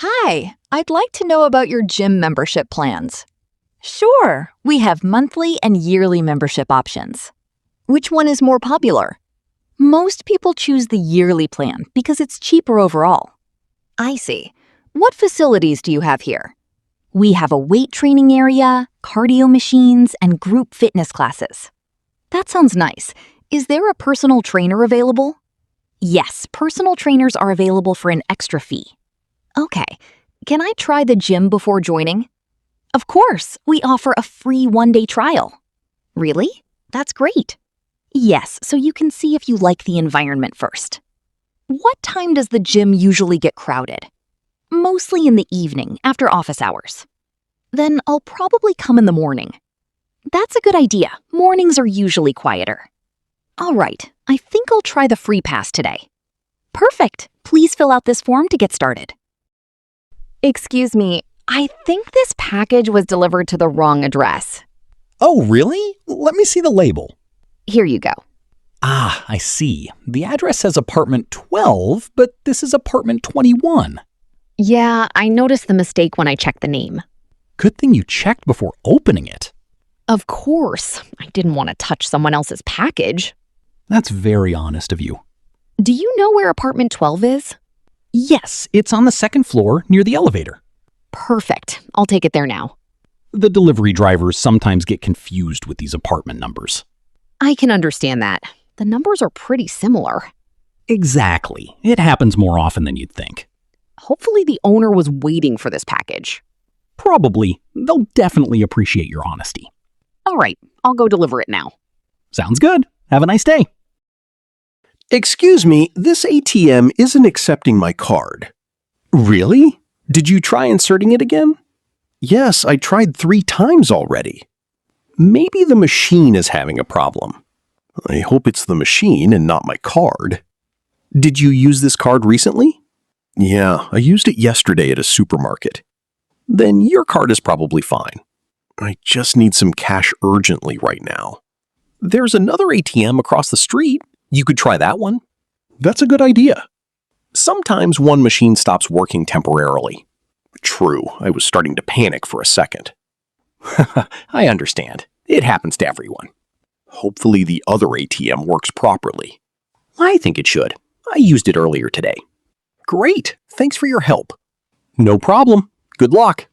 Hi, I'd like to know about your gym membership plans. Sure, we have monthly and yearly membership options. Which one is more popular? Most people choose the yearly plan because it's cheaper overall. I see. What facilities do you have here? We have a weight training area, cardio machines, and group fitness classes. That sounds nice. Is there a personal trainer available? Yes, personal trainers are available for an extra fee. Okay, can I try the gym before joining? Of course, we offer a free one-day trial. Really? That's great. Yes, so you can see if you like the environment first. What time does the gym usually get crowded? Mostly in the evening, after office hours. Then I'll probably come in the morning. That's a good idea. Mornings are usually quieter. All right, I think I'll try the free pass today. Perfect. Please fill out this form to get started. Excuse me, I think this package was delivered to the wrong address. Oh, really? Let me see the label. Here you go. Ah, I see. The address says apartment 12, but this is apartment 21. Yeah, I noticed the mistake when I checked the name. Good thing you checked before opening it. Of course, I didn't want to touch someone else's package. That's very honest of you. Do you know where apartment 12 is? Yes, it's on the second floor near the elevator. Perfect. I'll take it there now. The delivery drivers sometimes get confused with these apartment numbers. I can understand that. The numbers are pretty similar. Exactly. It happens more often than you'd think. Hopefully the owner was waiting for this package. Probably. They'll definitely appreciate your honesty. All right, I'll go deliver it now. Sounds good. Have a nice day. Excuse me, this ATM isn't accepting my card. Really? Did you try inserting it again? Yes, I tried 3 times already. Maybe the machine is having a problem. I hope it's the machine and not my card. Did you use this card recently? Yeah, I used it yesterday at a supermarket. Then your card is probably fine. I just need some cash urgently right now. There's another ATM across the street. You could try that one. That's a good idea. Sometimes one machine stops working temporarily. True, I was starting to panic for a second. I understand. It happens to everyone. Hopefully the other ATM works properly. I think it should. I used it earlier today. Great. Thanks for your help. No problem. Good luck.